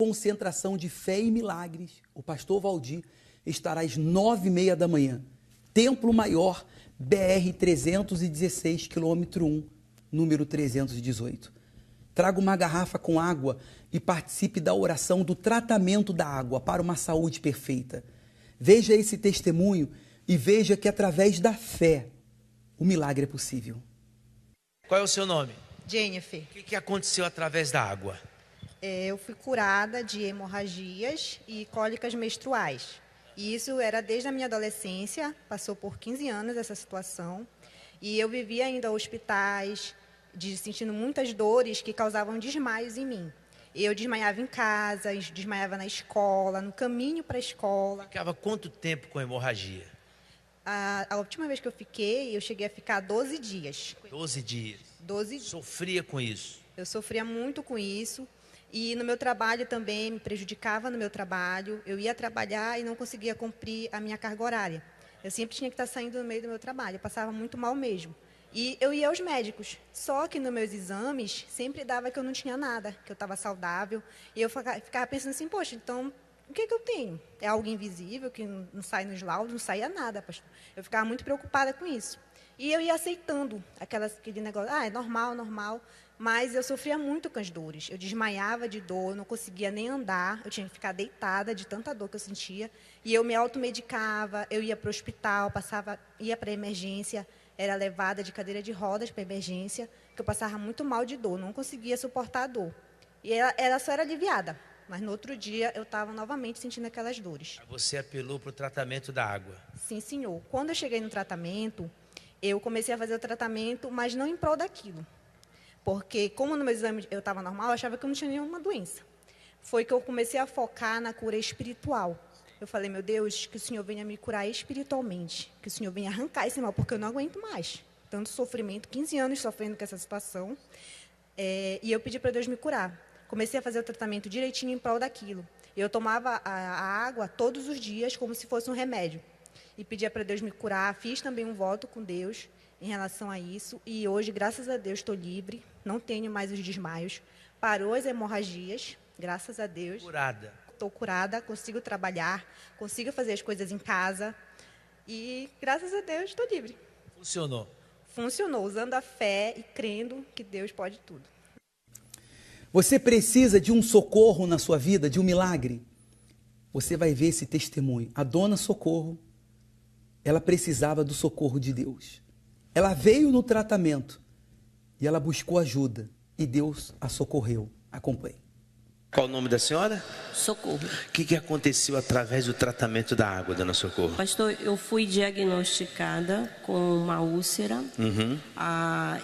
Concentração de fé e milagres. O pastor Valdir estará às 9h30 da manhã. Templo Maior, BR 316, quilômetro 1, número 318. Traga uma garrafa com água e participe da oração do tratamento da água para uma saúde perfeita. Veja esse testemunho e veja que através da fé o milagre é possível. Qual é o seu nome? Jennifer. O que aconteceu através da água? Eu fui curada de hemorragias e cólicas menstruais. E isso era desde a minha adolescência, passou por 15 anos essa situação. E eu vivia ainda hospitais, sentindo muitas dores que causavam desmaios em mim. Eu desmaiava em casa, desmaiava na escola, no caminho para a escola. Ficava quanto tempo com hemorragia? A última vez que eu cheguei a ficar 12 dias. 12 dias? 12 dias. Sofria com isso? Eu sofria muito com isso. E no meu trabalho também, me prejudicava no meu trabalho. Eu ia trabalhar e não conseguia cumprir a minha carga horária. Eu sempre tinha que estar saindo no meio do meu trabalho. Eu passava muito mal mesmo. E eu ia aos médicos. Só que nos meus exames, sempre dava que eu não tinha nada, que eu estava saudável. E eu ficava pensando assim, poxa, então, o que eu tenho? É algo invisível, que não sai nos laudos, não saía nada, pastor. Eu ficava muito preocupada com isso. E eu ia aceitando aquele negócio, é normal, normal. Mas eu sofria muito com as dores. Eu desmaiava de dor, não conseguia nem andar. Eu tinha que ficar deitada de tanta dor que eu sentia. E eu me automedicava, eu ia para o hospital, ia para a emergência, era levada de cadeira de rodas para a emergência, porque eu passava muito mal de dor, não conseguia suportar a dor. E ela só era aliviada. Mas no outro dia eu estava novamente sentindo aquelas dores. Você apelou para o tratamento da água? Sim, senhor. Quando eu cheguei no tratamento, eu comecei a fazer o tratamento, mas não em prol daquilo. Porque, como no meu exame eu estava normal, eu achava que eu não tinha nenhuma doença. Foi que eu comecei a focar na cura espiritual. Eu falei, meu Deus, que o Senhor venha me curar espiritualmente. Que o Senhor venha arrancar esse mal, porque eu não aguento mais. Tanto sofrimento, 15 anos sofrendo com essa situação. E eu pedi para Deus me curar. Comecei a fazer o tratamento direitinho em prol daquilo. Eu tomava a água todos os dias, como se fosse um remédio. E pedia para Deus me curar. Fiz também um voto com Deus em relação a isso. E hoje, graças a Deus, estou livre. Não tenho mais os desmaios. Parou as hemorragias, graças a Deus. Curada. Estou curada, consigo trabalhar, consigo fazer as coisas em casa. E, graças a Deus, estou livre. Funcionou? Funcionou, usando a fé e crendo que Deus pode tudo. Você precisa de um socorro na sua vida, de um milagre? Você vai ver esse testemunho. A dona Socorro, ela precisava do socorro de Deus. Ela veio no tratamento e ela buscou ajuda e Deus a socorreu. Acompanhe. Qual o nome da senhora? Socorro. O que aconteceu através do tratamento da água, dona Socorro? Pastor, eu fui diagnosticada com uma úlcera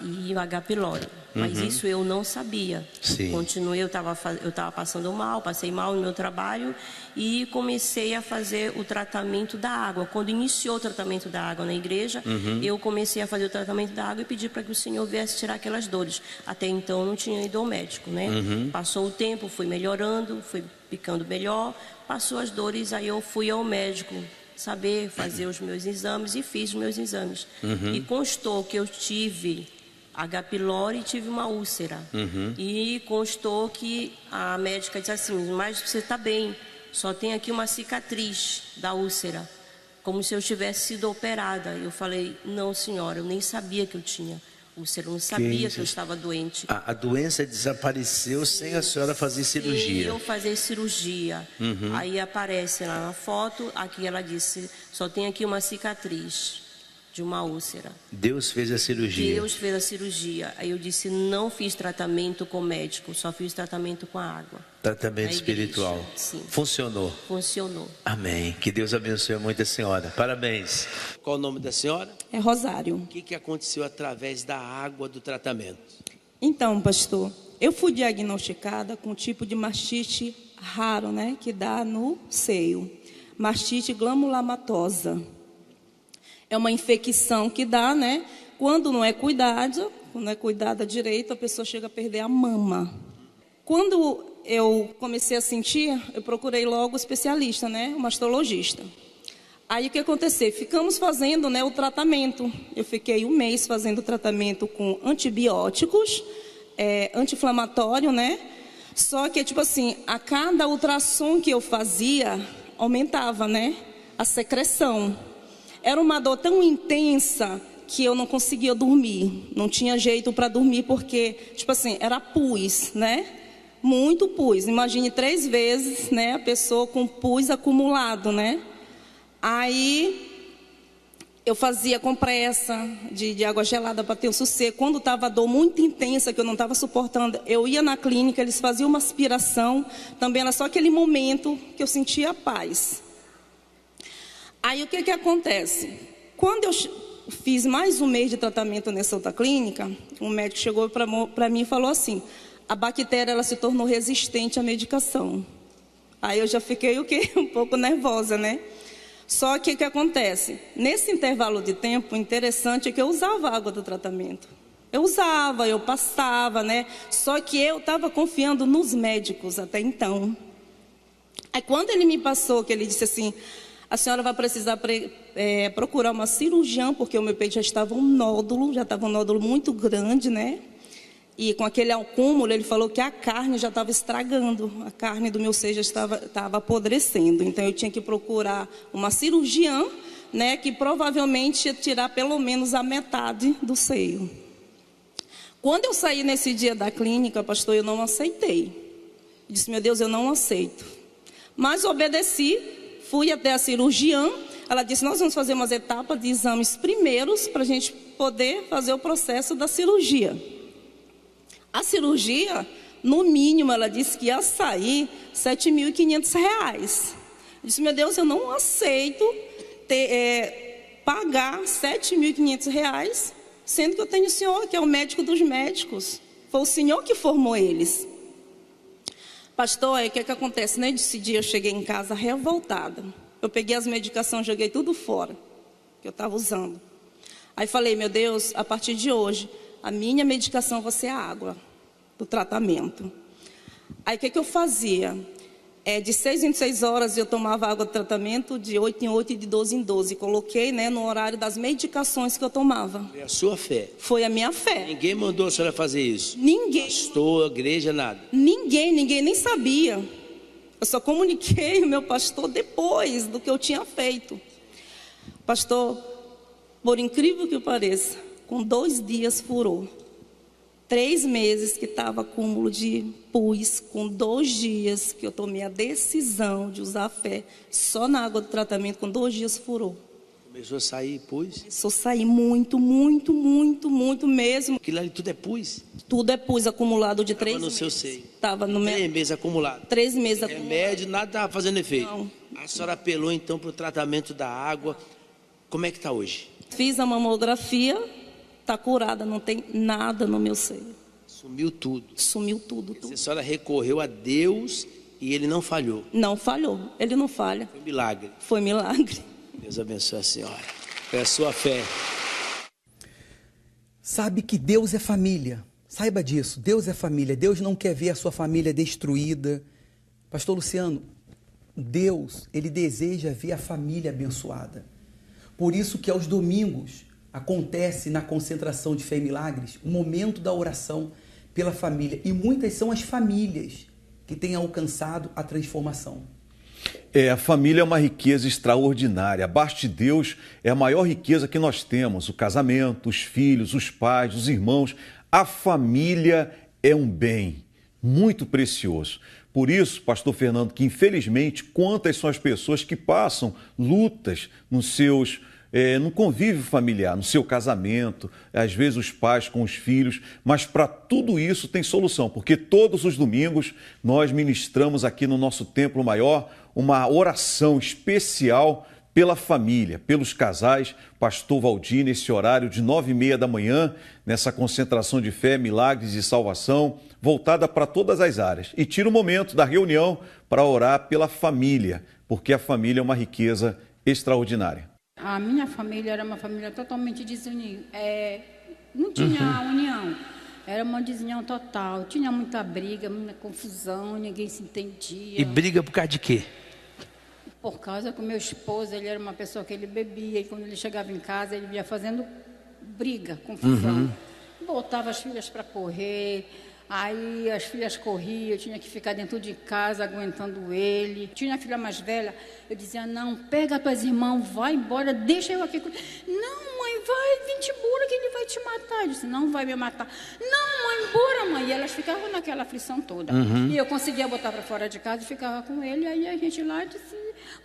e o H. pylori. Mas isso eu não sabia. Sim. Continuei, eu estava passando mal, passei mal no meu trabalho e comecei a fazer o tratamento da água. Quando iniciou o tratamento da água na igreja, eu comecei a fazer o tratamento da água e pedi para que o Senhor viesse tirar aquelas dores. Até então eu não tinha ido ao médico, né? Passou o tempo, fui melhorando, fui ficando melhor, passou as dores, aí eu fui ao médico saber fazer os meus exames e fiz os meus exames. E constou que eu tive H. pylori e tive uma úlcera. E constou que a médica disse assim, mas você está bem, só tem aqui uma cicatriz da úlcera, como se eu tivesse sido operada. Eu falei, não senhora, eu nem sabia que eu tinha úlcera, eu não sabia que eu estava doente. A doença desapareceu sem a senhora fazer cirurgia? Sem eu fazer cirurgia. Aí aparece lá na foto, aqui ela disse, só tem aqui uma cicatriz de uma úlcera. Deus fez a cirurgia? Deus fez a cirurgia. Aí eu disse, não fiz tratamento com médico, só fiz tratamento com a água. Tratamento espiritual. Sim. Funcionou? Funcionou. Amém. Que Deus abençoe muito a senhora. Parabéns. Qual o nome da senhora? É Rosário. O que aconteceu através da água do tratamento? Então, pastor, eu fui diagnosticada com um tipo de mastite raro, né? Que dá no seio. Mastite granulomatosa. É uma infecção que dá, né? Quando não é cuidada direito, a pessoa chega a perder a mama. Quando eu comecei a sentir, eu procurei logo o especialista, né? O mastologista. Aí o que aconteceu? Ficamos fazendo, né, o tratamento. Eu fiquei 1 mês fazendo o tratamento com antibióticos, anti-inflamatório, né? Só que, tipo assim, a cada ultrassom que eu fazia, aumentava, né? A secreção. Era uma dor tão intensa que eu não conseguia dormir. Não tinha jeito para dormir porque, tipo assim, era pus, né? Muito pus. Imagine 3 vezes, né? A pessoa com pus acumulado, né? Aí eu fazia compressa de água gelada para ter um sossego. Quando estava a dor muito intensa, que eu não estava suportando, eu ia na clínica, eles faziam uma aspiração. Também era só aquele momento que eu sentia paz. Aí o que acontece? Quando eu fiz mais um mês de tratamento nessa outra clínica, um médico chegou para mim e falou assim: a bactéria ela se tornou resistente à medicação. Aí eu já fiquei o quê? Um pouco nervosa, né? Só que o que acontece? Nesse intervalo de tempo, o interessante é que eu usava a água do tratamento. Eu usava, eu passava, né? Só que eu estava confiando nos médicos até então. Aí quando ele me passou, que ele disse assim: a senhora vai precisar procurar uma cirurgiã, porque o meu peito já estava um nódulo muito grande, né? E com aquele acúmulo, ele falou que a carne já estava estragando, a carne do meu seio já estava apodrecendo. Então eu tinha que procurar uma cirurgiã, né, que provavelmente ia tirar pelo menos a metade do seio. Quando eu saí nesse dia da clínica, pastor, eu não aceitei. Eu disse: meu Deus, eu não aceito. Mas obedeci, fui até a cirurgiã. Ela disse: nós vamos fazer umas etapas de exames primeiros para a gente poder fazer o processo da cirurgia. A cirurgia, no mínimo, ela disse que ia sair R$7.500. Eu disse: meu Deus, eu não aceito pagar R$7.500, sendo que eu tenho o senhor, que é o médico dos médicos. Foi o senhor que formou eles. Pastor, aí o que acontece? Nesse dia eu cheguei em casa revoltada. Eu peguei as medicações, joguei tudo fora, que eu estava usando. Aí falei: meu Deus, a partir de hoje, a minha medicação vai ser a água do tratamento. Aí o que eu fazia? De 6 em 6 horas eu tomava água do tratamento, de 8 em 8 e de 12 em 12. Coloquei, né, no horário das medicações que eu tomava. Foi a sua fé? Foi a minha fé. Ninguém mandou a senhora fazer isso? Ninguém. Pastor, igreja, nada? Ninguém nem sabia. Eu só comuniquei o meu pastor depois do que eu tinha feito. Pastor, por incrível que pareça, com 2 dias furou. 3 meses que estava acúmulo de pus, com 2 dias que eu tomei a decisão de usar a fé, só na água do tratamento, com 2 dias furou. Começou a sair pus? Começou a sair muito mesmo. Aquilo ali tudo é pus? Tudo é pus acumulado de 3 meses. Estava no seu seio? Estava no meu... 3 meses acumulado? 3 meses acumulado. Remédio, nada estava fazendo efeito? Não. A senhora apelou então para o tratamento da água. Como é que está hoje? Fiz a mamografia, está curada, não tem nada no meu seio. Sumiu tudo? Sumiu tudo. A senhora recorreu a Deus e Ele não falhou? Não falhou, Ele não falha. Foi milagre? Foi milagre. Deus abençoe a senhora. Foi a sua fé. Sabe que Deus é família. Saiba disso, Deus é família. Deus não quer ver a sua família destruída. Pastor Luciano, Deus, Ele deseja ver a família abençoada. Por isso que aos domingos acontece na concentração de Fé e Milagres o momento da oração pela família. E muitas são as famílias que têm alcançado a transformação. A família é uma riqueza extraordinária. Abaixo de Deus é a maior riqueza que nós temos. O casamento, os filhos, os pais, os irmãos. A família é um bem muito precioso. Por isso, pastor Fernando, que infelizmente quantas são as pessoas que passam lutas no convívio familiar, no seu casamento, às vezes os pais com os filhos, mas para tudo isso tem solução, porque todos os domingos nós ministramos aqui no nosso Templo Maior uma oração especial pela família, pelos casais. Pastor Valdir, nesse horário de 9h30 da manhã, nessa concentração de fé, milagres e salvação, voltada para todas as áreas. E tira o momento da reunião para orar pela família, porque a família é uma riqueza extraordinária. A minha família era uma família totalmente desunida. Não tinha união. Era uma desunião total. Tinha muita briga, muita confusão, ninguém se entendia. E briga por causa de quê? Por causa que o meu esposo, ele era uma pessoa que ele bebia, e quando ele chegava em casa, ele ia fazendo briga, confusão. Botava as filhas para correr, Aí as filhas corriam, eu tinha que ficar dentro de casa aguentando ele. Tinha a filha mais velha, eu dizia, não, pega tuas irmãs, vai embora, deixa eu aqui. Não, mãe, vai, vem-te embora que ele vai te matar. Eu disse, não vai me matar. Não, mãe, embora, mãe. E elas ficavam naquela aflição toda. E eu conseguia botar para fora de casa e ficava com ele. Aí a gente lá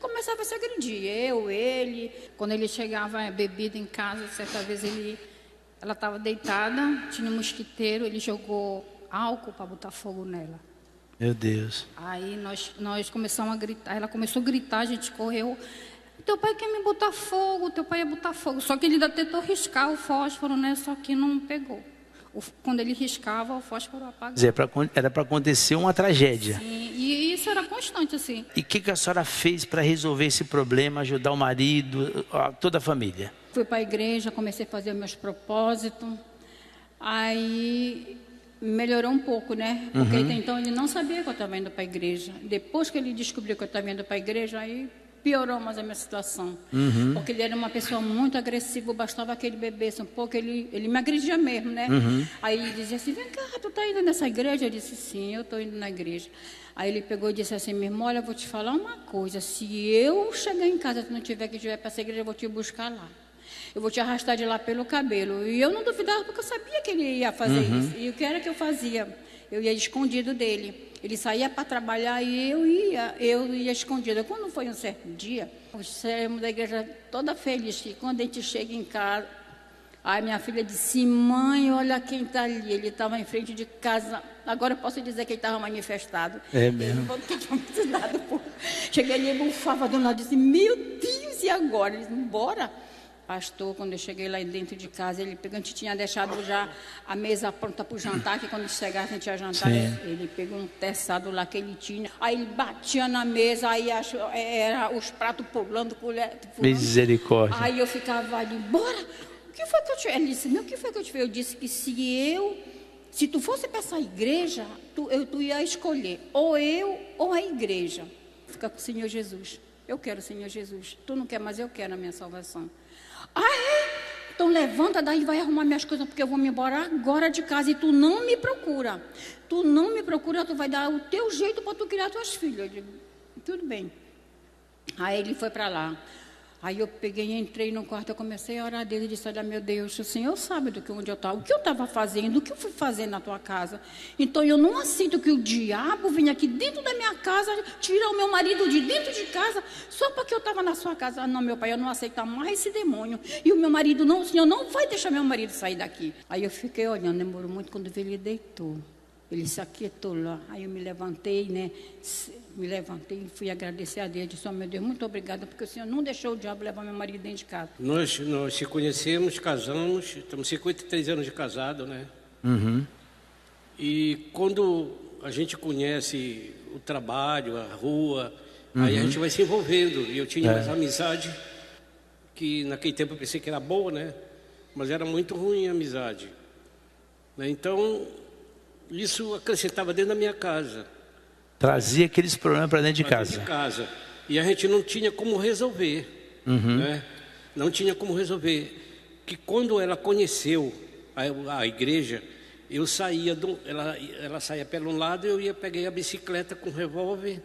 começava a se agredir, ele. Quando ele chegava bebido em casa, certa vez ela estava deitada, tinha um mosquiteiro, ele jogou álcool para botar fogo nela. Meu Deus. Aí nós começamos a gritar, ela começou a gritar, a gente correu. Teu pai quer me botar fogo, teu pai ia botar fogo. Só que ele ainda tentou riscar o fósforo, né? Só que não pegou. Quando ele riscava, o fósforo apagava. Quer dizer, era para acontecer uma tragédia. Sim, e isso era constante, assim. E o que a senhora fez para resolver esse problema, ajudar o marido, toda a família? Fui para a igreja, comecei a fazer meus propósitos. Aí melhorou um pouco, né? Porque até então ele não sabia que eu estava indo para a igreja. Depois que ele descobriu que eu estava indo para a igreja, aí piorou mais a minha situação. Porque ele era uma pessoa muito agressiva, bastava que ele bebesse um pouco, ele me agredia mesmo, né? Aí ele dizia assim, vem cá, tu tá indo nessa igreja? Eu disse, sim, eu estou indo na igreja. Aí ele pegou e disse assim, minha irmã, olha, eu vou te falar uma coisa, se eu chegar em casa, tu não tiver que ir para essa igreja, eu vou te buscar lá. Eu vou te arrastar de lá pelo cabelo. E eu não duvidava, porque eu sabia que ele ia fazer isso. E o que era que eu fazia? Eu ia escondido dele. Ele saía para trabalhar e eu ia escondida. Quando foi um certo dia, nós saímos da igreja toda feliz. E quando a gente chega em casa, aí minha filha disse, mãe, olha quem está ali. Ele estava em frente de casa. Agora eu posso dizer que ele estava manifestado. É mesmo. Cheguei ali e bufava do lado e disse, meu Deus, e agora? Ele disse, bora. Pastor, quando eu cheguei lá dentro de casa, a gente tinha deixado já a mesa pronta para o jantar, que quando chegasse a gente ia jantar, ele pegou um teçado lá que ele tinha, aí ele batia na mesa, aí era os pratos pulando, Misericórdia. Aí eu ficava ali, bora, o que foi que eu te fiz? Ele disse, não, o que foi que eu te fiz? Eu disse que se tu fosse para essa igreja, tu ia escolher, ou eu ou a igreja. Fica com o Senhor Jesus. Eu quero o Senhor Jesus. Tu não quer, mas eu quero a minha salvação. Então levanta daí e vai arrumar minhas coisas, porque eu vou me embora agora de casa e tu não me procura. Tu não me procura, tu vai dar o teu jeito para tu criar tuas filhas. Eu digo, tudo bem. Aí ele foi para lá. Aí eu peguei, entrei no quarto, eu comecei a orar dele e disse, olha, meu Deus, o Senhor sabe onde eu estava, o que eu estava fazendo, o que eu fui fazer na tua casa. Então eu não aceito que o diabo venha aqui dentro da minha casa, tirar o meu marido de dentro de casa, só porque eu estava na sua casa. Não, meu pai, eu não aceito mais esse demônio. E o meu marido, não, o Senhor não vai deixar meu marido sair daqui. Aí eu fiquei olhando, demorou muito, quando ele deitou. Ele se aquietou lá. Aí eu me levantei, né? Me levantei e fui agradecer a Deus. Disse, oh, meu Deus, muito obrigada, porque o Senhor não deixou o diabo levar meu marido dentro de casa. Nós se conhecemos, casamos, estamos 53 anos de casado, né? E quando a gente conhece o trabalho, a rua, aí a gente vai se envolvendo. E eu tinha mais amizade, que naquele tempo eu pensei que era boa, né? Mas era muito ruim a amizade. Então, isso acrescentava dentro da minha casa. Trazia aqueles problemas para dentro de casa. E a gente não tinha como resolver. Né? Não tinha como resolver. Que quando ela conheceu a igreja, eu saía, ela saía pelo lado, eu peguei a bicicleta com o revólver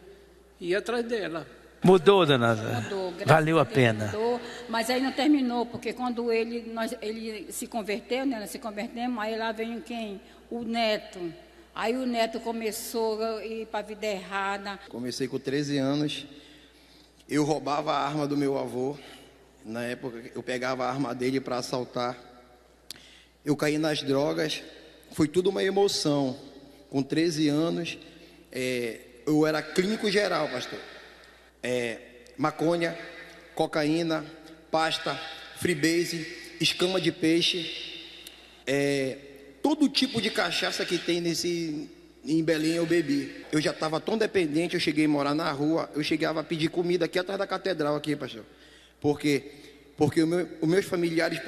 e ia atrás dela. Mudou, dona? Mudou, Valeu a pena. Mudou, mas aí não terminou, porque quando ele se converteu, né, nós se convertemos, aí lá veio quem? O neto. Aí o neto começou a ir para a vida errada. Comecei com 13 anos, eu roubava a arma do meu avô. Na época eu pegava a arma dele para assaltar. Eu caí nas drogas, foi tudo uma emoção. Com 13 anos, eu era clínico geral, pastor. Maconha, cocaína, pasta, freebase, escama de peixe, todo tipo de cachaça que tem em Belém eu bebi. Eu já estava tão dependente, eu cheguei a morar na rua, eu chegava a pedir comida aqui atrás da catedral, aqui, pastor. Porque os meus familiares,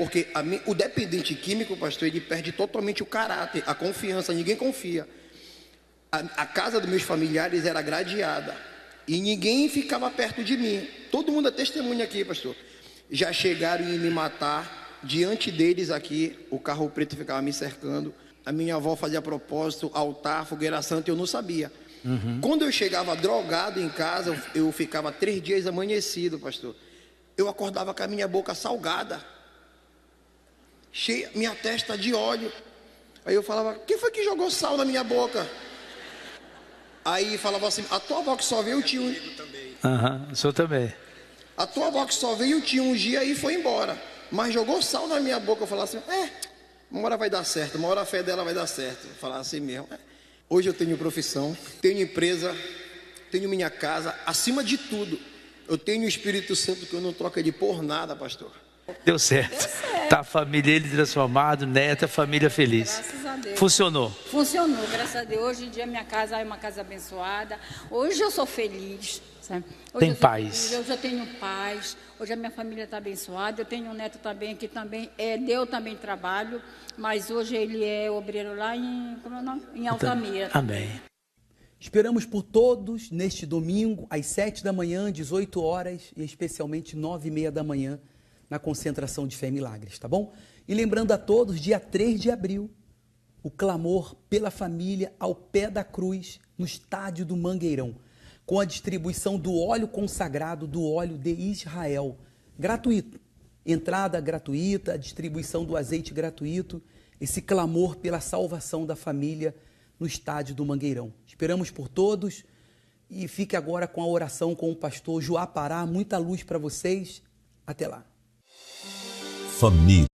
o dependente químico, pastor, ele perde totalmente o caráter, a confiança, ninguém confia. A casa dos meus familiares era gradeada e ninguém ficava perto de mim. Todo mundo é testemunha aqui, pastor. Já chegaram em me matar. Diante deles aqui, o carro preto ficava me cercando. A minha avó fazia propósito, altar, fogueira santa, eu não sabia. Quando eu chegava drogado em casa, eu ficava 3 dias amanhecido, pastor. Eu acordava com a minha boca salgada, cheia, minha testa de óleo. Aí eu falava, quem foi que jogou sal na minha boca? Aí falava assim, a tua avó que só veio te ungir. O senhor também. A tua avó que só veio te ungir aí foi embora. Mas jogou sal na minha boca. Eu falava assim, uma hora vai dar certo, uma hora a fé dela vai dar certo. Eu falava assim mesmo. Hoje eu tenho profissão, tenho empresa, tenho minha casa. Acima de tudo, eu tenho o Espírito Santo que eu não troco de por nada, pastor. Deu certo. Tá a família, ele transformado, neta, família feliz. Graças a Deus. Funcionou. Funcionou, graças a Deus. Hoje em dia minha casa é uma casa abençoada. Hoje eu sou feliz. Sabe? Hoje Tem paz. Hoje eu tenho paz. Hoje a minha família está abençoada. Eu tenho um neto também que também deu também trabalho, mas hoje ele é obreiro lá em Altamira. Amém. Esperamos por todos neste domingo, às 7 da manhã, 18 horas e especialmente 9h30 da manhã, na concentração de Fé e Milagres, tá bom? E lembrando a todos, dia 3 de abril, o clamor pela família ao pé da cruz, no estádio do Mangueirão, com a distribuição do óleo consagrado, do óleo de Israel, gratuito. Entrada gratuita, distribuição do azeite gratuito, esse clamor pela salvação da família no estádio do Mangueirão. Esperamos por todos e fique agora com a oração com o pastor Joá Pará. Muita luz para vocês. Até lá. Família.